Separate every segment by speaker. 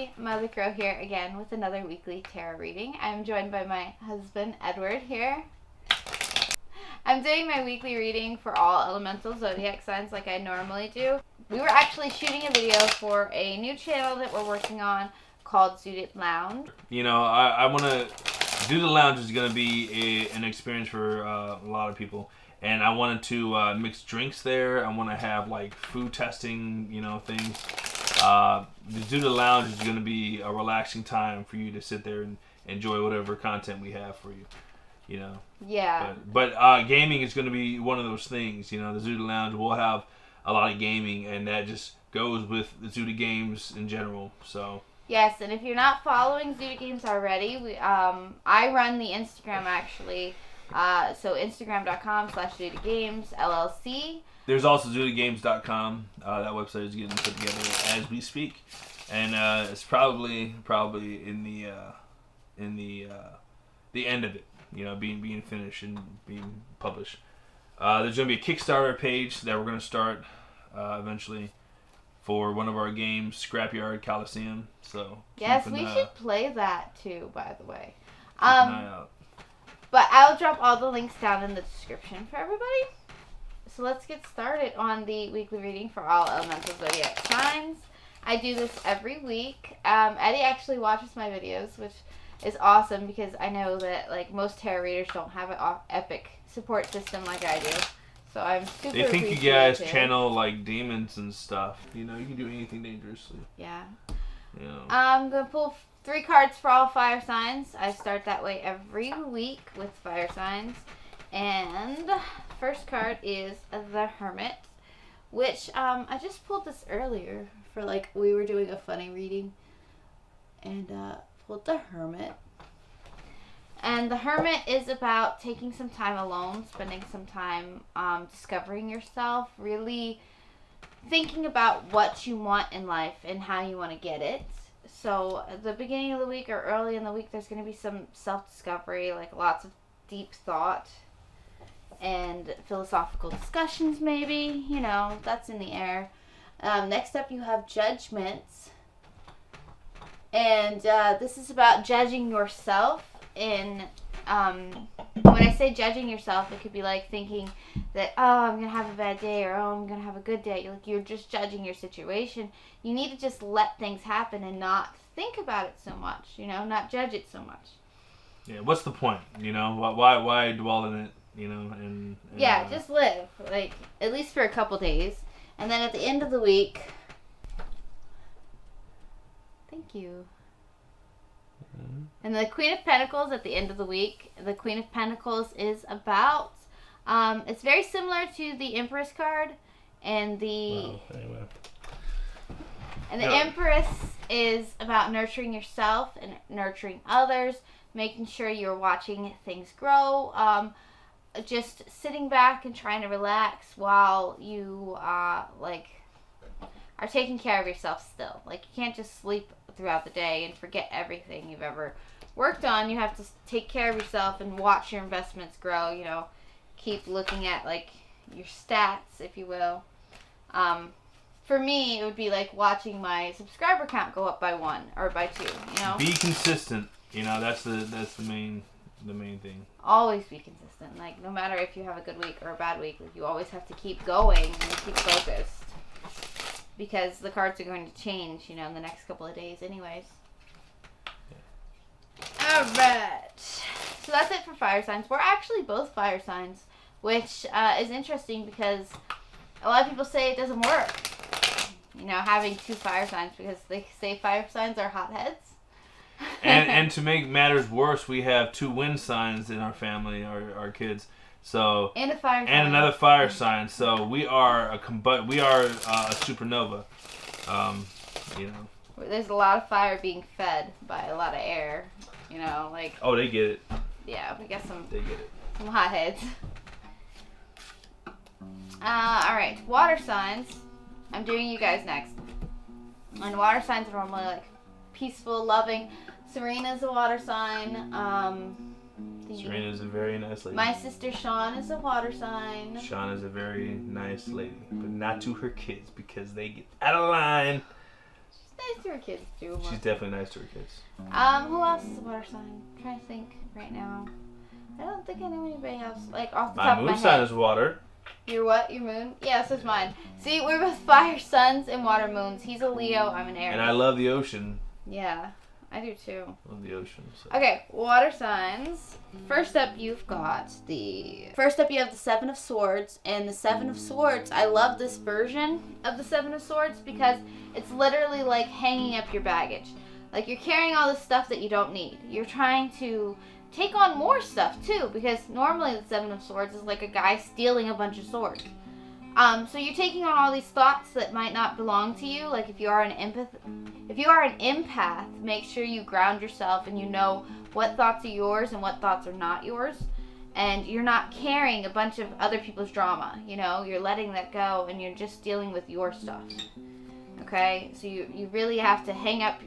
Speaker 1: everybody, Mother Crow here again with another weekly tarot reading. I'm joined by my husband Edward here. I'm doing my weekly reading for all elemental zodiac signs like I normally do. We were actually shooting a video for a new channel that we're working on called Zooted Lounge.
Speaker 2: You know, I want to do the lounge is going to be an experience for a lot of people. And I wanted to mix drinks there. I want to have like food testing, you know, things. The lounge is going to be a relaxing time for you to sit there and enjoy whatever content we have for you, you know.
Speaker 1: Yeah.
Speaker 2: But gaming is going to be one of those things, you know. The Zuda Lounge will have a lot of gaming, and that just goes with the Zuda games in general. So.
Speaker 1: Yes, and if you're not following Zuda Games already, I run the Instagram actually. So Instagram.com/ZudaGames LLC.
Speaker 2: There's also ZudaGames.com. That website is getting put together as we speak, and it's probably in the end of it, you know, being finished and being published. There's going to be a Kickstarter page that we're going to start eventually for one of our games, Scrapyard Coliseum. So
Speaker 1: yes, we should play that too, by the way.
Speaker 2: Keep an eye out.
Speaker 1: But I'll drop all the links down in the description for everybody. So let's get started on the weekly reading for all elemental zodiac signs. I do this every week. Eddie actually watches my videos, which is awesome because I know that like most tarot readers don't have an epic support system like I do. So I'm super
Speaker 2: They think you guys channel like demons and stuff. You know, you can do anything dangerously.
Speaker 1: Yeah.
Speaker 2: You know.
Speaker 1: I'm going to pull 3 cards for all fire signs. I start that way every week with fire signs. And first card is the Hermit, which I just pulled this earlier for like we were doing a funny reading. And pulled the Hermit. And the Hermit is about taking some time alone, spending some time discovering yourself, really thinking about what you want in life and how you want to get it. So at the beginning of the week or early in the week, there's going to be some self-discovery, like lots of deep thought and philosophical discussions maybe. You know, that's in the air. Next up, you have Judgments. And this is about judging yourself. And when I say judging yourself, it could be like thinking that, oh, I'm going to have a bad day, or oh, I'm going to have a good day. Like, you're just judging your situation. You need to just let things happen and not think about it so much, you know, not judge it so much.
Speaker 2: Yeah, what's the point, you know? Why dwell in it, you know? And
Speaker 1: yeah, just live, like, at least for a couple days. And then at the end of the week, thank you. And the Queen of Pentacles at the end of the week. The Queen of Pentacles is about, it's very similar to the Empress card. And the Empress is about nurturing yourself and nurturing others. Making sure you're watching things grow. Just sitting back and trying to relax while you, are taking care of yourself still. Like, you can't just sleep throughout the day and forget everything you've ever worked on. You have to take care of yourself and watch your investments grow, you know, keep looking at like your stats, if you will. For me, it would be like watching my subscriber count go up by 1 or by 2, you know.
Speaker 2: Be consistent, you know. That's the main thing.
Speaker 1: Always be consistent. Like, no matter if you have a good week or a bad week, like, you always have to keep going and keep focused. Because the cards are going to change, you know, in the next couple of days anyways. Alright. So that's it for fire signs. We're actually both fire signs, which is interesting because a lot of people say it doesn't work. You know, having 2 fire signs, because they say fire signs are hotheads.
Speaker 2: and to make matters worse, we have 2 wind signs in our family, our kids. So
Speaker 1: and a fire sign.
Speaker 2: And another fire sign. So we are a supernova. You know.
Speaker 1: There's a lot of fire being fed by a lot of air. You know, like.
Speaker 2: Oh, they get it.
Speaker 1: Yeah, we got some.
Speaker 2: They get it.
Speaker 1: Some hotheads. All right, water signs. I'm doing you guys next. And water signs are normally like peaceful, loving. Serena's a water sign.
Speaker 2: Serena's a very nice lady.
Speaker 1: My sister Sean is a water sign.
Speaker 2: Sean is a very nice lady, but not to her kids because they get out of line.
Speaker 1: nice to her kids too.
Speaker 2: She's definitely nice to her kids.
Speaker 1: Who else is a water sign? I'm trying to think right now. I don't think I know anybody else. Like off the top of my
Speaker 2: My
Speaker 1: head.
Speaker 2: moon sign is water.
Speaker 1: Your what? Your moon? Yeah, so is mine. See, we're both fire suns and water moons. He's a Leo. I'm an Aries.
Speaker 2: And I love the ocean.
Speaker 1: Yeah, I do too.
Speaker 2: Love the ocean. So.
Speaker 1: Okay, water signs. First up, you have the Seven of Swords, and the Seven of Swords. I love this version of the Seven of Swords because it's literally like hanging up your baggage. Like you're carrying all this stuff that you don't need. You're trying to take on more stuff too, because normally the Seven of Swords is like a guy stealing a bunch of swords. So you're taking on all these thoughts that might not belong to you. Like if you are an empath, make sure you ground yourself and you know what thoughts are yours and what thoughts are not yours. And you're not carrying a bunch of other people's drama, you know? You're letting that go and you're just dealing with your stuff. Okay? So you really have to hang up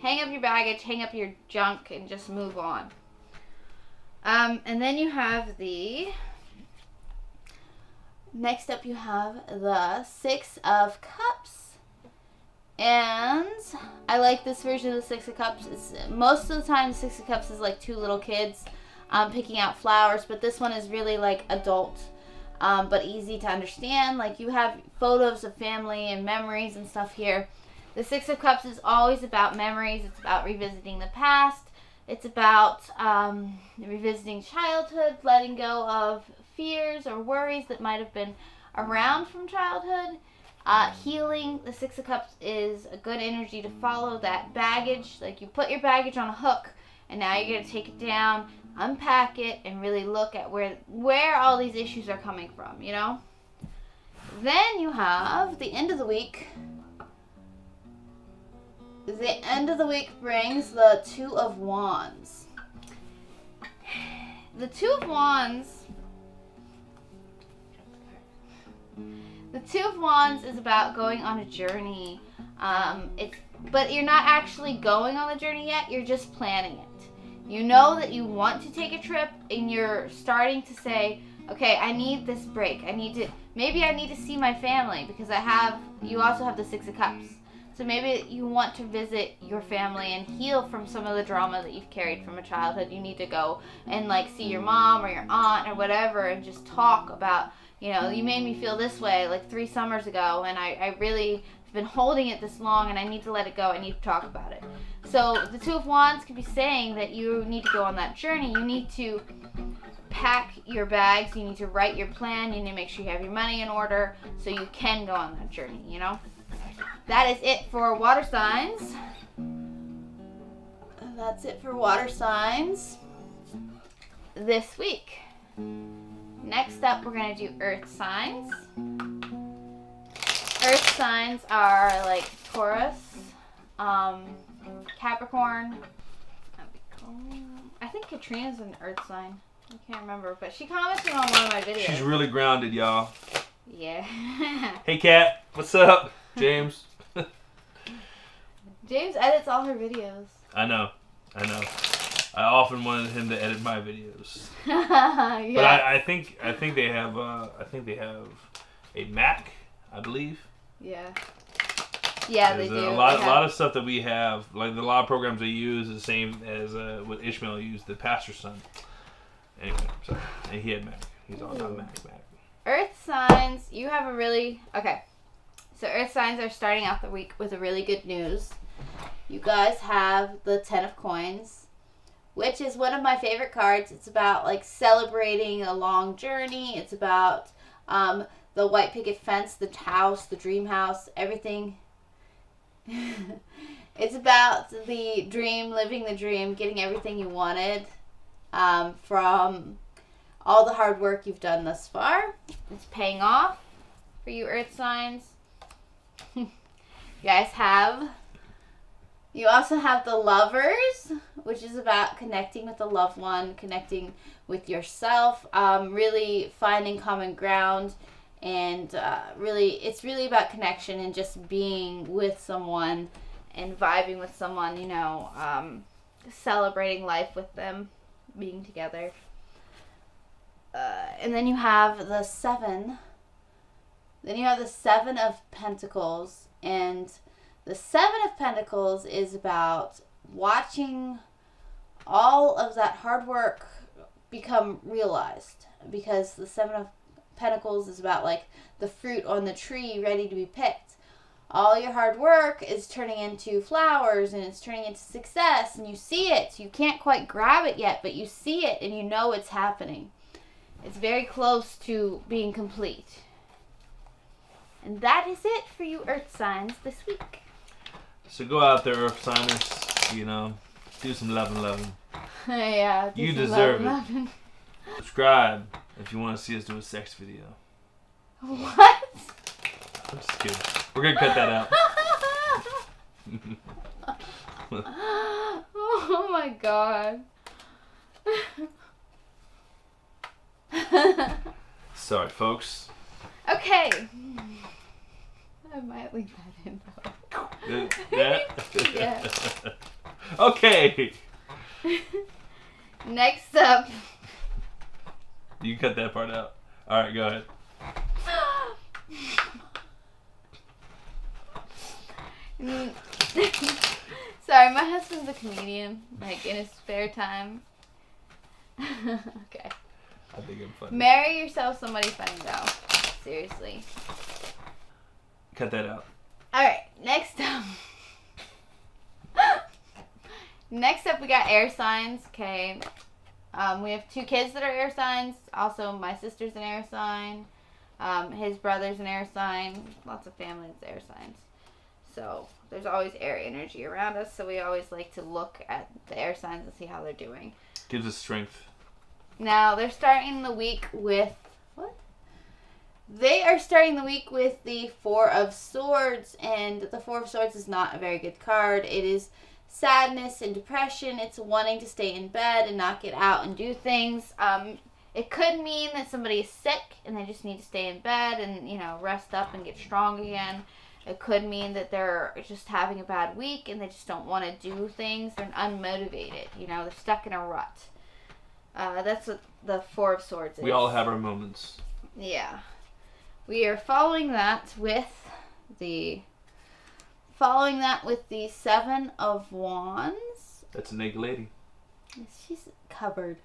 Speaker 1: your baggage, hang up your junk, and just move on. And then you have next up you have the Six of Cups. And I like this version of the Six of Cups. Most of the time the Six of Cups is like two little kids picking out flowers, but this one is really like adult, but easy to understand. Like you have photos of family and memories and stuff here. The Six of Cups is always about memories. It's about revisiting the past. It's about revisiting childhood, letting go of fears or worries that might have been around from childhood. Healing. The Six of Cups is a good energy to follow that baggage. Like you put your baggage on a hook, and now you're going to take it down, unpack it, and really look at where all these issues are coming from, you know? Then you have the end of the week. The end of the week brings the Two of Wands. The Two of Wands is about going on a journey. But you're not actually going on the journey yet. You're just planning it. You know that you want to take a trip, and you're starting to say, okay, I need this break. Maybe I need to see my family because you also have the Six of Cups. So maybe you want to visit your family and heal from some of the drama that you've carried from a childhood. You need to go and like see your mom or your aunt or whatever and just talk about, you know, you made me feel this way like 3 summers ago, and I really have been holding it this long, and I need to let it go. I need to talk about it. So the Two of Wands could be saying that you need to go on that journey. You need to pack your bags. You need to write your plan. You need to make sure you have your money in order so you can go on that journey, you know? That is it for water signs. That's it for water signs this week. Next up, we're going to do earth signs. Earth signs are like Taurus, Capricorn. I think Katrina's an earth sign. I can't remember, but she commented on one of my videos.
Speaker 2: She's really grounded, y'all.
Speaker 1: Yeah.
Speaker 2: Hey, Kat. What's up? James.
Speaker 1: James edits all her videos.
Speaker 2: I know. I often wanted him to edit my videos.
Speaker 1: Yeah.
Speaker 2: But I think they have a Mac, I believe.
Speaker 1: Yeah. Yeah, they do.
Speaker 2: A lot of stuff that we have, like a lot of programs they use, is the same as what Ishmael used, the pastor's son. Anyway, sorry. And he had Mac. He's all about Mac.
Speaker 1: Earth signs, you have okay. So earth signs are starting out the week with a really good news. You guys have the 10 of Coins, which is one of my favorite cards. It's about like celebrating a long journey. It's about the white picket fence, the house, the dream house, everything. It's about the dream, living the dream, getting everything you wanted from all the hard work you've done thus far. It's paying off for you earth signs. You also have the Lovers, which is about connecting with a loved one, connecting with yourself, really finding common ground, and it's really about connection and just being with someone and vibing with someone, you know, celebrating life with them, being together. And then you have the 7. Then you have the 7 of Pentacles, and The Seven of Pentacles is about watching all of that hard work become realized, because the Seven of Pentacles is about like the fruit on the tree ready to be picked. All your hard work is turning into flowers, and it's turning into success, and you see it. You can't quite grab it yet, but you see it and you know it's happening. It's very close to being complete. And that is it for you Earth signs this week.
Speaker 2: So go out there, Earth signers, you know, do some loving.
Speaker 1: Yeah,
Speaker 2: you deserve it. Subscribe if you want to see us do a sex video.
Speaker 1: What?
Speaker 2: I'm just kidding. We're gonna cut that out.
Speaker 1: Oh my god.
Speaker 2: Sorry, folks.
Speaker 1: Okay. I might leave that in though. Yeah.
Speaker 2: Okay.
Speaker 1: Next up.
Speaker 2: You can cut that part out. Alright, go ahead.
Speaker 1: Sorry, my husband's a comedian, like in his spare time. Okay.
Speaker 2: I think I'm funny.
Speaker 1: Marry yourself somebody funny though. Seriously.
Speaker 2: Cut that out.
Speaker 1: Alright, next up. Next up, we got air signs. Okay. We have 2 kids that are air signs. Also, my sister's an air sign. His brother's an air sign. Lots of family that's air signs. So, there's always air energy around us. So, we always like to look at the air signs and see how they're doing.
Speaker 2: Gives us strength.
Speaker 1: Now, they're starting the week with... What? They are starting the week with the 4 of Swords. And the 4 of Swords is not a very good card. It is sadness and depression. It's wanting to stay in bed and not get out and do things. It could mean that somebody is sick and they just need to stay in bed and, you know, rest up and get strong again. It could mean that they're just having a bad week and they just don't want to do things. They're unmotivated. You know, they're stuck in a rut. That's what the 4 of Swords is.
Speaker 2: We all have our moments.
Speaker 1: Yeah. We are following that with the 7 of Wands.
Speaker 2: That's a naked lady.
Speaker 1: She's covered.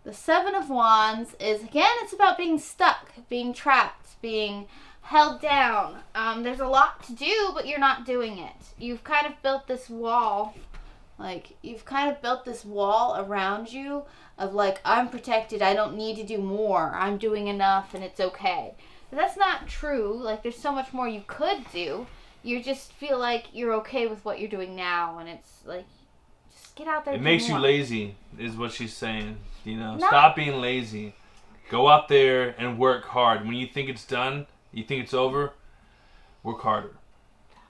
Speaker 1: The 7 of Wands is, again, it's about being stuck, being trapped, being held down. There's a lot to do, but you're not doing it. You've kind of built this wall. You've kind of built this wall around you of, like, I'm protected. I don't need to do more. I'm doing enough, and it's okay. But that's not true. Like, there's so much more you could do. You just feel like you're okay with what you're doing now, and it's like, just get out there.
Speaker 2: It
Speaker 1: and
Speaker 2: makes
Speaker 1: do
Speaker 2: you
Speaker 1: more.
Speaker 2: lazy, is what she's saying. You know,
Speaker 1: No.
Speaker 2: Stop being lazy. Go out there and work hard. When you think it's done, you think it's over, work harder.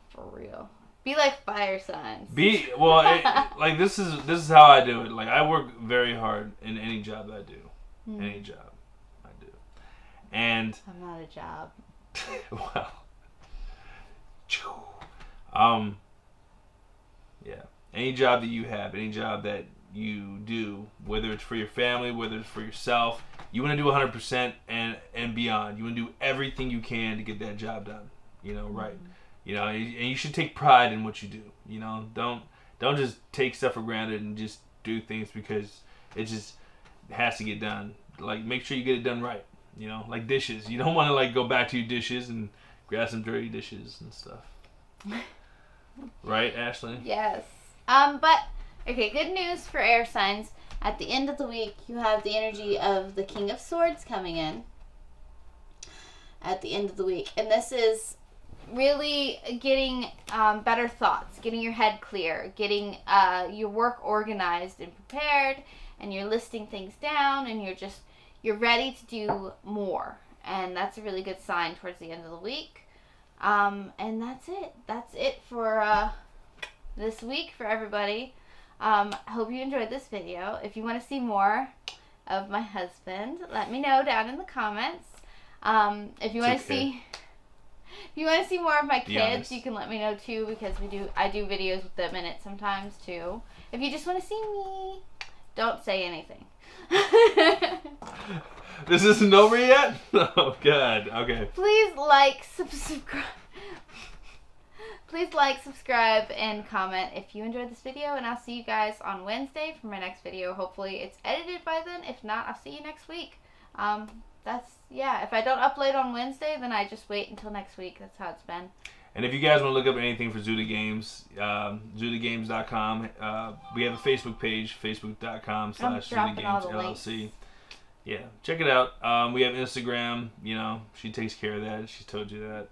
Speaker 1: For real. Be like fire signs.
Speaker 2: Like this is how I do it. Like I work very hard in any job I do. Any job I do, and
Speaker 1: I'm not a job.
Speaker 2: well. Yeah. Any job that you have, any job that you do, whether it's for your family, whether it's for yourself, you want to do 100% and beyond. You want to do everything you can to get that job done. You know, right? You know, and you should take pride in what you do. You know, don't just take stuff for granted and just do things because it just has to get done. Like, make sure you get it done right. You know, like dishes. You don't want to like go back to your dishes and grab some dirty dishes and stuff. Right, Ashley?
Speaker 1: Yes. But okay, good news for air signs. At the end of the week, you have the energy of the King of Swords coming in. At the end of the week, and this is really getting better thoughts, getting your head clear, getting your work organized and prepared, and you're listing things down, and you're ready to do more, and that's a really good sign towards the end of the week. And that's it. That's it for this week for everybody. I hope you enjoyed this video. If you want to see more of my husband, let me know down in the comments. If you want to see more of my kids, you can let me know too, because I do videos with them in it sometimes too. If you just want to see me, don't say anything.
Speaker 2: This isn't over yet? Oh God. Okay.
Speaker 1: Please like, subscribe. please like, subscribe, and comment if you enjoyed this video. And I'll see you guys on Wednesday for my next video. Hopefully it's edited by then. If not, I'll see you next week. If I don't upload on Wednesday, then I just wait until next week. That's how it's been.
Speaker 2: And if you guys want to look up anything for Zuda Games, ZudaGames.com. We have a Facebook page, facebook.com/ZudaGamesLLC. Yeah, check it out. We have Instagram. You know, she takes care of that. She told you that.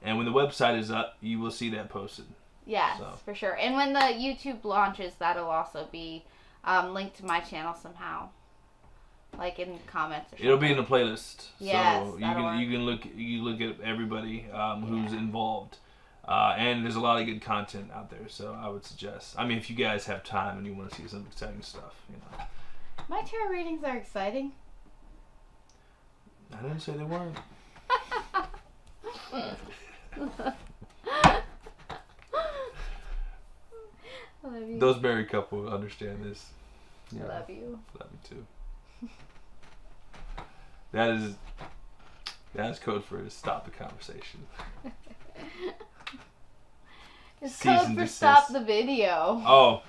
Speaker 2: And when the website is up, you will see that posted.
Speaker 1: Yes, for sure. And when the YouTube launches, that'll also be linked to my channel somehow. Like in the comments or something.
Speaker 2: It'll be in the playlist.
Speaker 1: Yes,
Speaker 2: so you can look at everybody who's involved. And there's a lot of good content out there, so I would suggest. I mean, if you guys have time and you want to see some exciting stuff, you know.
Speaker 1: My tarot readings are exciting.
Speaker 2: I didn't say they weren't.
Speaker 1: I love you.
Speaker 2: Those married couple will understand this.
Speaker 1: I love you.
Speaker 2: Love you too. That is code for stop the conversation.
Speaker 1: It's code for stop the video.
Speaker 2: Oh.